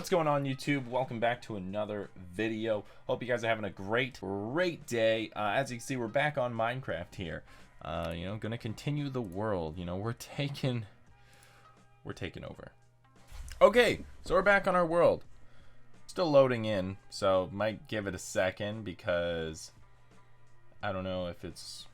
What's going on, YouTube? Welcome back to another video. Hope you guys are having a great day. As you can see, we're back on Minecraft here. Gonna continue the world. We're taking over. Okay, so we're back on our world. Still loading in, so might give it a second because I don't know if it's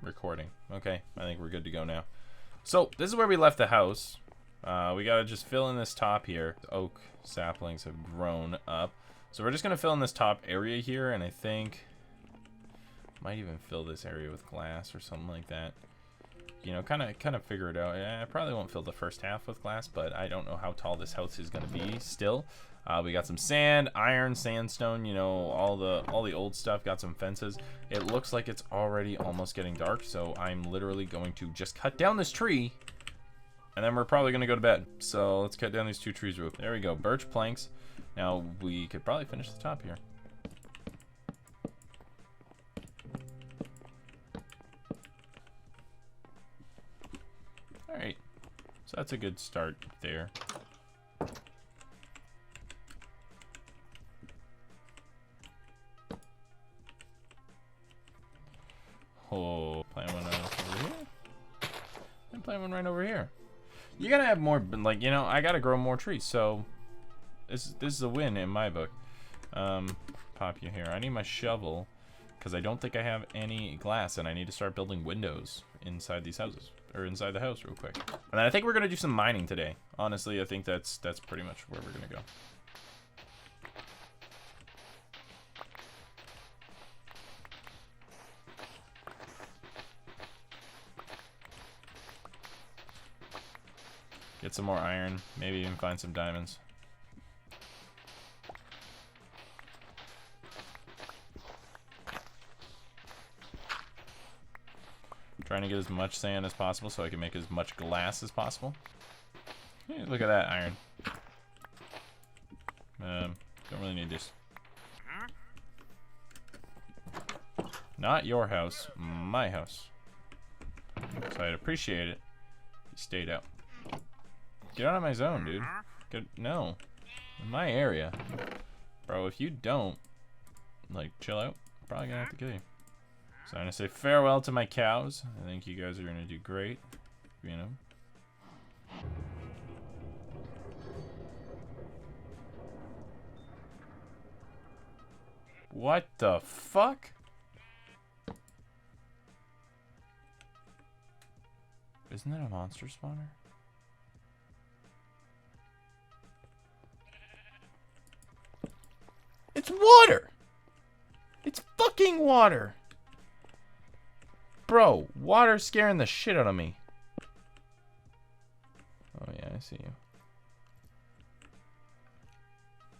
recording. Okay, I think we're good to go now. So this is where we left the house. We gotta just fill in this top here. The oak saplings have grown up, so we're just gonna fill in this top area here, and I think might even fill this area with glass or something like that. Kind of figure it out. I probably won't fill the first half with glass, but I don't know how tall this house is gonna be still. We got some sand, iron, sandstone, all the old stuff. Got some fences. It looks like it's already almost getting dark, so I'm literally going to just cut down this tree, and then we're probably gonna go to bed. So let's cut down these two trees real quick. There we go, birch planks. Now we could probably finish the top here. All right, so that's a good start there. Oh, plant one right over here. And plant one right over here. You gotta have more, I gotta grow more trees. So this is a win in my book. Pop you here. I need my shovel because I don't think I have any glass, and I need to start building windows inside these houses, or inside the house real quick. And then I think we're gonna do some mining today. Honestly, I think that's pretty much where we're gonna go. Get some more iron, maybe even find some diamonds. Trying to get as much sand as possible so I can make as much glass as possible. Hey, look at that iron. Don't really need this. Not your house, my house. So I'd appreciate it if you stayed out. Get out of my zone, dude. No. In my area. Bro, if you don't, chill out, I'm probably gonna have to kill you. So I'm gonna say farewell to my cows. I think you guys are gonna do great, What the fuck? Isn't that a monster spawner? It's water! It's fucking water! Bro, water's scaring the shit out of me. Oh yeah, I see you.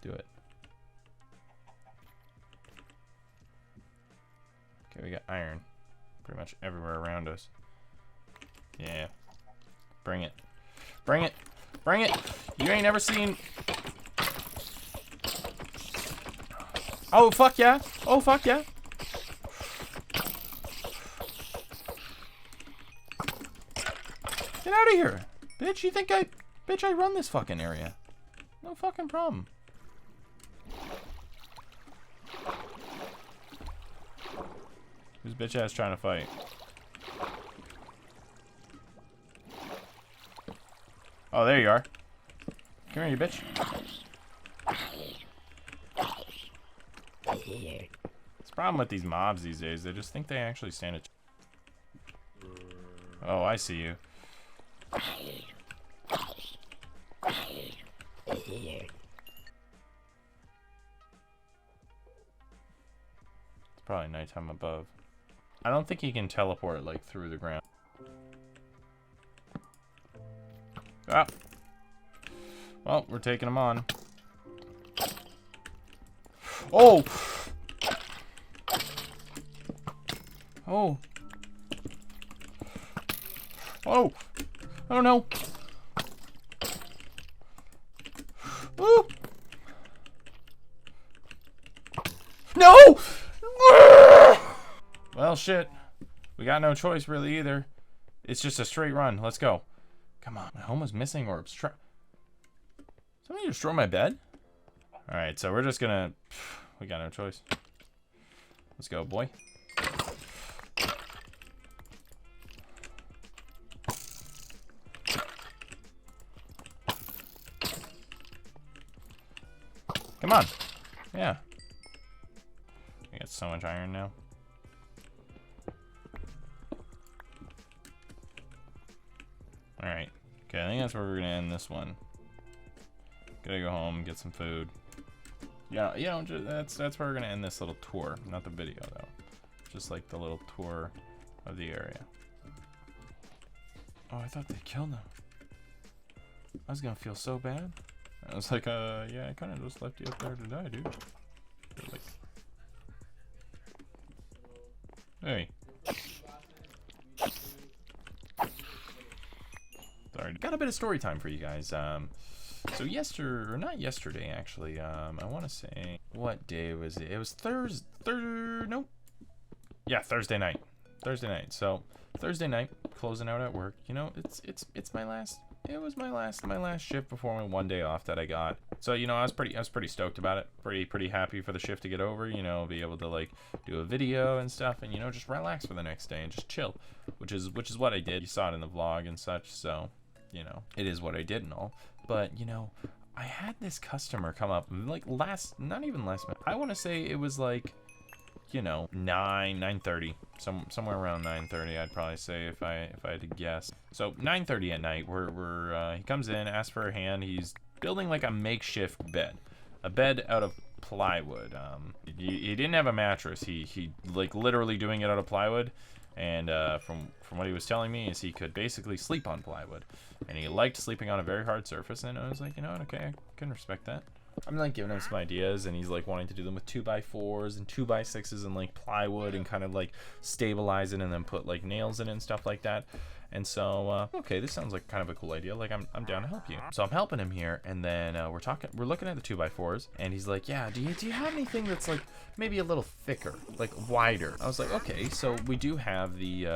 Do it. Okay, we got iron pretty much everywhere around us. Yeah. Bring it. Bring it! Bring it! You ain't never seen... Oh, fuck yeah. Oh, fuck yeah. Get out of here. Bitch, you think I run this fucking area. No fucking problem. Who's bitch ass trying to fight? Oh, there you are. Come here, you bitch. It's a problem with these mobs these days. They just think they actually stand a Oh, I see you. It's probably nighttime above. I don't think he can teleport through the ground. Ah. Well, we're taking him on. Oh! Oh! Oh! I don't know. Ooh! No! Well, shit. We got no choice really either. It's just a straight run. Let's go. Come on. My home is missing orbs. Somebody destroy my bed? All right, so we're just gonna. We got no choice. Let's go, boy. Come on. Yeah. I got so much iron now. Alright. Okay, I think that's where we're gonna end this one. Gotta go home, get some food. Yeah, you know, that's where we're gonna end this little tour. Not the video though. Just like the little tour of the area. Oh, I thought they killed him. I was gonna feel so bad. I was like, yeah, I kind of just left you up there to die, dude. Like, hey. Sorry, got a bit of story time for you guys. So not yesterday actually. I want to say, what day was it? It was nope. Yeah, Thursday night. Thursday night. So Thursday night, closing out at work. You know, it's my last. It was my last shift before my 1 day off that I got. So, you know, I was pretty stoked about it. Pretty happy for the shift to get over, you know, be able to like do a video and stuff and, you know, just relax for the next day and just chill, which is what I did. You saw it in the vlog and such, so, you know, it is what I did and all. But, you know, I had this customer come up like not even last month. I want to say it was like, you know, 9:30, somewhere around 9:30, I'd probably say if I had to guess. So 9:30 at night, he comes in, asks for a hand. He's building like a makeshift bed, a bed out of plywood. He didn't have a mattress. He like literally doing it out of plywood, and from what he was telling me is he could basically sleep on plywood, and he liked sleeping on a very hard surface. And I was like, you know what, okay, I can respect that. I'm like giving him some ideas, and he's like wanting to do them with 2x4s and 2x6s and like plywood and kind of like stabilize it and then put like nails in it and stuff like that. And so, okay, this sounds like kind of a cool idea. Like I'm down to help you. So I'm helping him here, and then we're looking at the 2x4s, and he's like, yeah, do you have anything that's like maybe a little thicker, like wider? I was like, okay, so we do have the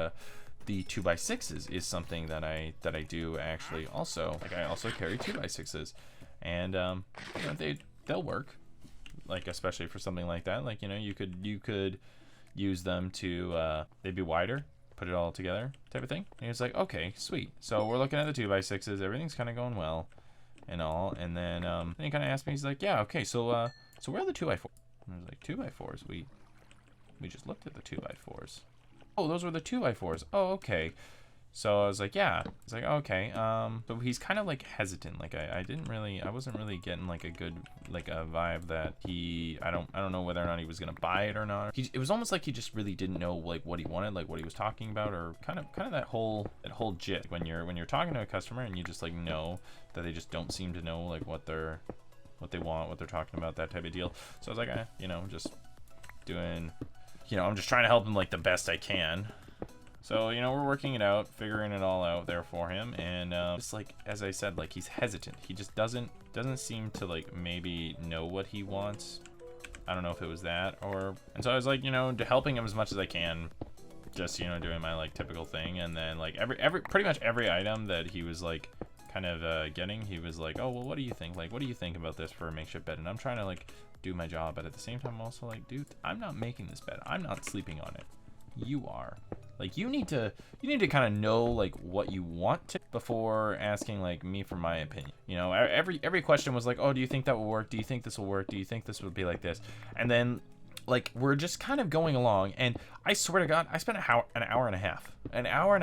2x6s is something that I do actually also. Like I also carry 2x6s. And you know, they'll work, like especially for something like that. Like, you know, you could use them to they'd be wider, put it all together type of thing. And he's like, okay, sweet. So we're looking at the 2x6s. Everything's kind of going well and all. And then he kind of asked me, he's like, yeah, okay, so where are the 2x4s? And I was like, 2x4s? We just looked at the 2x4s. Oh, those were the 2x4s. Oh, okay. So I was like, yeah. It's like, okay. But he's kind of like hesitant. Like I wasn't really getting like a good, like a vibe that I don't know whether or not he was gonna buy it or not. It was almost like he just really didn't know like what he wanted, like what he was talking about, or kind of that whole jit when you're talking to a customer and you just like know that they just don't seem to know like what they want, what they're talking about, that type of deal. So I was like, you know, just doing, you know, I'm just trying to help him like the best I can. So, you know, we're working it out, figuring it all out there for him, and just like, as I said, like, he's hesitant. He just doesn't seem to, like, maybe know what he wants. I don't know if it was that, and so I was like, you know, helping him as much as I can, just, you know, doing my, like, typical thing, and then, like, pretty much every item that he was, like, kind of getting, he was like, oh, well, what do you think? Like, what do you think about this for a makeshift bed? And I'm trying to, like, do my job, but at the same time, I'm also like, dude, I'm not making this bed. I'm not sleeping on it. You are. Like, you need to kind of know like what you want to before asking like me for my opinion. You know, every question was like, oh, do you think that will work? Do you think this will work? Do you think this would be like this? And then like we're just kind of going along, and I swear to God, I spent an hour and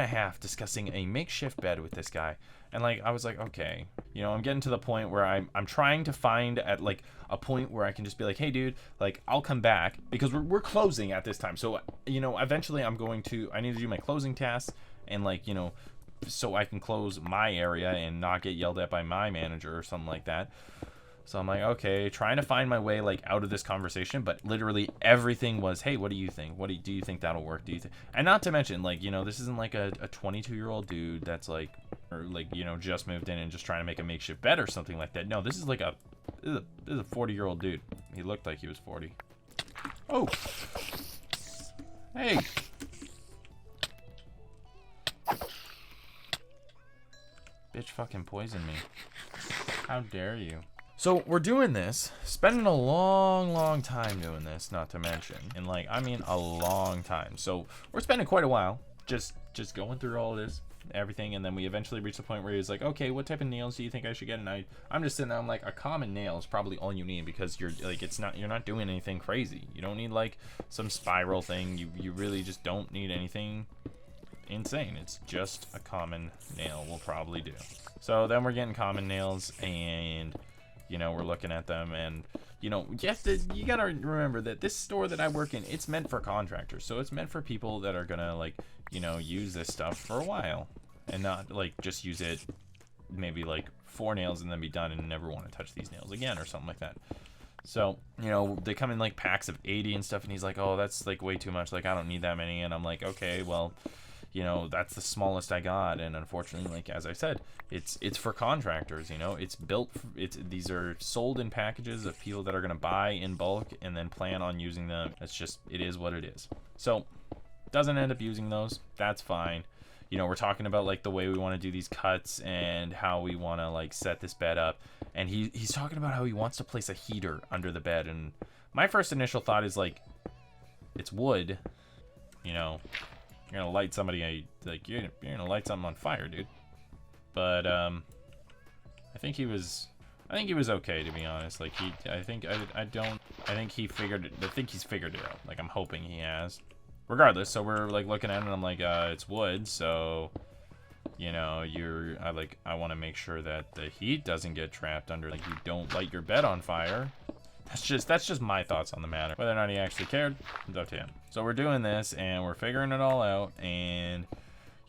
a half discussing a makeshift bed with this guy. And like I was like, okay, you know, I'm getting to the point where I'm trying to find at like a point where I can just be like, hey dude, like I'll come back, because we're closing at this time. So, you know, eventually I need to do my closing tasks, and like, you know, so I can close my area and not get yelled at by my manager or something like that. So I'm like, okay, trying to find my way like out of this conversation, but literally everything was, hey, what do you think? Do you think that'll work? And not to mention, like, you know, this isn't like a 22-year-old dude that's like, or like, you know, just moved in and just trying to make a makeshift bed or something like that. No, this is a 40-year-old dude. He looked like he was 40. Oh, hey. Bitch fucking poisoned me. How dare you? So we're doing this, spending a long time doing this, not to mention, and like, I mean a long time. So we're spending quite a while just going through all of this, everything, and then we eventually reach the point where he's like, okay, what type of nails do you think I should get? And I'm just sitting there, I'm like, a common nail is probably all you need, because you're like, you're not doing anything crazy. You don't need like some spiral thing. You really just don't need anything insane. It's just a common nail will probably do. So then we're getting common nails, and you know, we're looking at them, and you know, yes, you gotta remember that this store that I work in, it's meant for contractors. So it's meant for people that are gonna, like, you know, use this stuff for a while and not like just use it maybe like 4 nails and then be done and never want to touch these nails again or something like that. So, you know, they come in like packs of 80 and stuff, and he's like, oh, that's like way too much, like I don't need that many. And I'm like, okay, well, you know, that's the smallest I got, and unfortunately, like as I said, it's for contractors. You know, it's built. These are sold in packages of people that are gonna buy in bulk and then plan on using them. It's just, it is what it is. So, doesn't end up using those. That's fine. You know, we're talking about like the way we want to do these cuts and how we want to like set this bed up, and he's talking about how he wants to place a heater under the bed. And my first initial thought is like, it's wood, you know. You're gonna light somebody, like you're gonna light something on fire, dude. But I think he was okay, to be honest. Like I think he's figured it out. Like I'm hoping he has. Regardless, so we're like looking at it, and I'm like, it's wood, so you know, I want to make sure that the heat doesn't get trapped under. Like you don't light your bed on fire. That's just my thoughts on the matter. Whether or not he actually cared, it's up to him. So we're doing this, and we're figuring it all out, and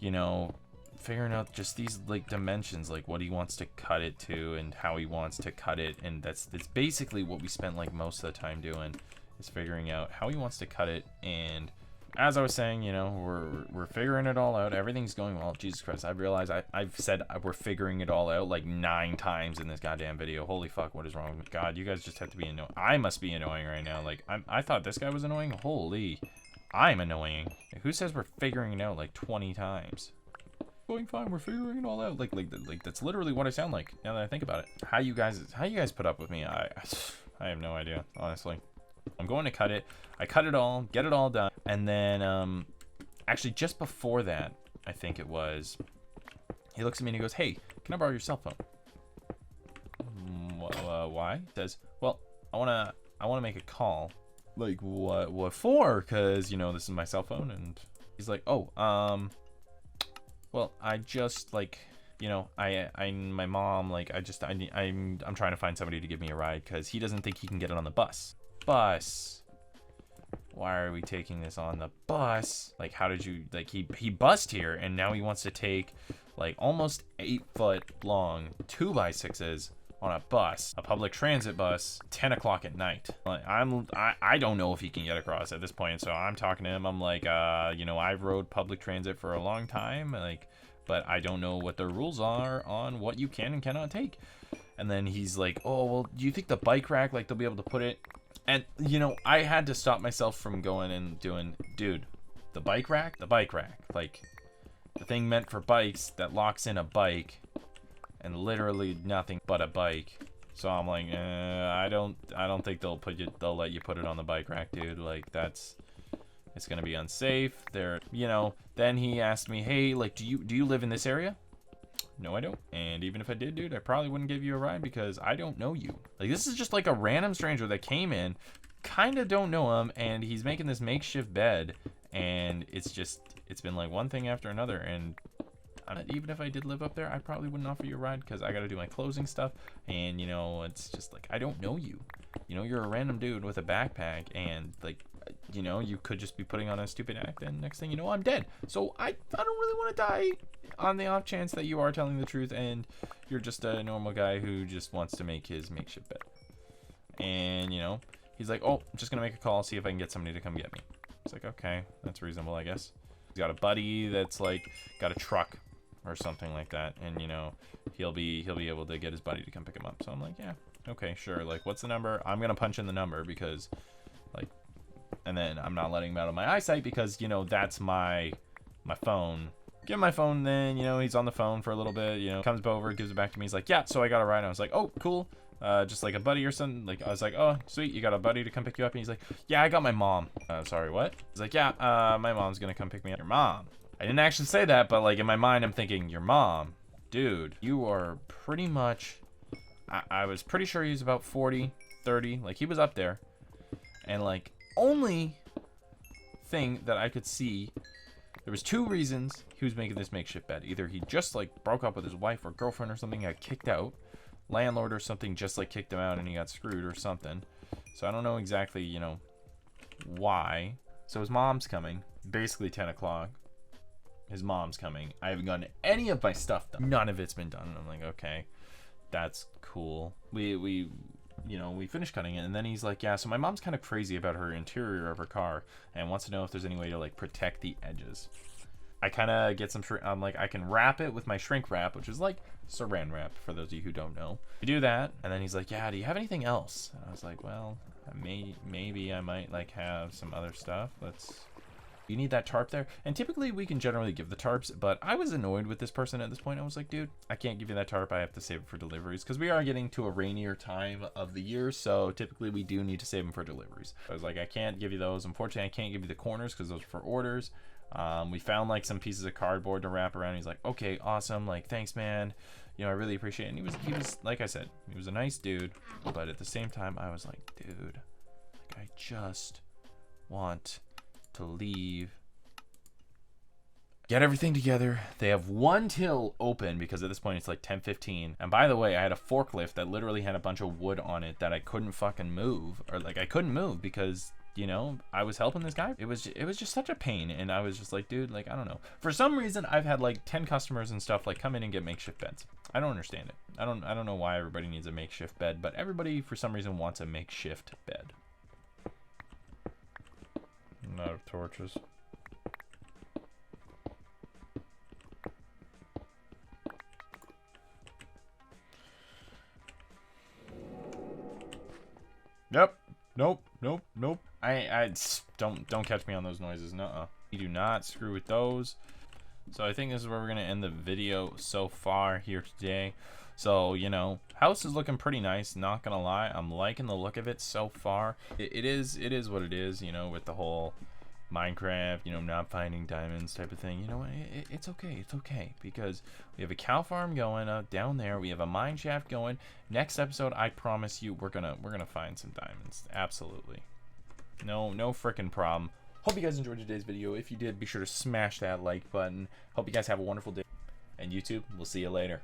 you know, figuring out just these like dimensions, like what he wants to cut it to and how he wants to cut it. And that's basically what we spent like most of the time doing, is figuring out how he wants to cut it. And as I was saying, you know, we're figuring it all out. Everything's going well. Jesus Christ, I realize I've said we're figuring it all out like 9 times in this goddamn video. Holy fuck, what is wrong with me? God, you guys just have to be annoying. I must be annoying right now. Like, I thought this guy was annoying. Holy, I'm annoying. Who says we're figuring it out like 20 times? Going fine, we're figuring it all out. Like that's literally what I sound like now that I think about it. How you guys put up with me? I have no idea, honestly. I'm going to cut it. I cut it all, get it all done, and then actually just before that, I think it was, he looks at me and he goes, hey, can I borrow your cell phone? Why? He says, well, I wanna make a call. Like, what for? Because, you know, this is my cell phone. And he's like, oh, well, I just, like, you know, my mom, like, I'm trying to find somebody to give me a ride because he doesn't think he can get it on the bus. Why are we taking this on the bus? Like, how did you, like, he bussed here, and now he wants to take like almost 8 foot long 2x6s on a bus, a public transit bus, 10 o'clock at night. Like, I don't know if he can get across at this point, so I'm talking to him. I'm like, you know, I've rode public transit for a long time, like, but I don't know what the rules are on what you can and cannot take. And then he's like, oh, well, do you think the bike rack, like, they'll be able to put it? And, you know, I had to stop myself from going and doing, dude, the bike rack, like, the thing meant for bikes that locks in a bike, and literally nothing but a bike. So I'm like, I don't think they'll let you put it on the bike rack, dude. Like, it's gonna be unsafe. You know. Then he asked me, hey, like, do you live in this area? No, I don't. And even if I did, dude, I probably wouldn't give you a ride because I don't know you. Like, this is just like a random stranger that came in, kind of don't know him, and he's making this makeshift bed, and it's been like one thing after another. And even if I did live up there, I probably wouldn't offer you a ride because I got to do my closing stuff. And, you know, it's just like, I don't know you. You know, you're a random dude with a backpack, and, like, you know, you could just be putting on a stupid act, and next thing you know, I'm dead. So I don't really want to die on the off chance that you are telling the truth and you're just a normal guy who just wants to make his makeshift bed. And, you know, he's like, oh, I'm just gonna make a call, see if I can get somebody to come get me. It's like, okay, that's reasonable, I guess. He's got a buddy that's like got a truck or something like that, and, you know, he'll be able to get his buddy to come pick him up. So I'm like, yeah, okay, sure. Like, what's the number? I'm gonna punch in the number because, like, and then I'm not letting him out of my eyesight because, you know, that's my phone. Give him my phone, then, you know, he's on the phone for a little bit, you know, comes over, gives it back to me. He's like, yeah, so I got a ride. I was like, oh, cool. just like a buddy or something. Like I was like, oh sweet, you got a buddy to come pick you up? And he's like, yeah, I got my mom. Sorry, what? He's like, yeah, my mom's gonna come pick me up. Your mom? I didn't actually say that, but like in my mind I'm thinking, your mom? Dude, you are pretty much, I was pretty sure he was about 40, 30, like he was up there. And like only thing that I could see, there was 2 reasons he was making this makeshift bed. Either he just like broke up with his wife or girlfriend or something, got kicked out, landlord or something just like kicked him out and he got screwed or something. So I don't know exactly, you know, why. So his mom's coming, basically 10 o'clock. His mom's coming. I haven't gotten any of my stuff done. None of it's been done. And I'm like, okay, that's cool. We you know, we finished cutting it, and then he's like, yeah, so my mom's kind of crazy about her interior of her car and wants to know if there's any way to like protect the edges. I kind of get some I'm like, I can wrap it with my shrink wrap, which is like saran wrap for those of you who don't know. We do that, and then he's like, yeah, do you have anything else? And I was like, well, maybe I might like have some other stuff. You need that tarp there? And typically we can generally give the tarps, but I was annoyed with this person at this point. I was like, dude, I can't give you that tarp. I have to save it for deliveries because we are getting to a rainier time of the year. So typically we do need to save them for deliveries. I was like, I can't give you those. Unfortunately, I can't give you the corners because those are for orders. We found like some pieces of cardboard to wrap around. He's like, okay, awesome. Like, thanks, man. You know, I really appreciate it. And he was, like I said, he was a nice dude. But at the same time, I was like, dude, like, I just want to leave. Get everything together. They have one till open because at this point it's like 10:15. And by the way, I had a forklift that literally had a bunch of wood on it that I couldn't fucking move, or like I couldn't move because, you know, I was helping this guy. It was just such a pain, and I was just like, dude, like, I don't know. For some reason, I've had like 10 customers and stuff like come in and get makeshift beds. I don't understand it. I don't know why everybody needs a makeshift bed, but everybody for some reason wants a makeshift bed. I'm out of torches. Yep. Nope. I don't catch me on those noises. Nuh-uh. You do not screw with those. So I think this is where we're gonna end the video so far here today. So, you know, house is looking pretty nice, not gonna lie. I'm liking the look of it so far. It is what it is, you know, with the whole Minecraft, you know, not finding diamonds type of thing. You know what? It's okay because we have a cow farm going down there. We have a mine shaft going. Next episode, I promise you, we're gonna find some diamonds. Absolutely, no freaking problem. Hope you guys enjoyed today's video. If you did, be sure to smash that like button. Hope you guys have a wonderful day. And YouTube, we'll see you later.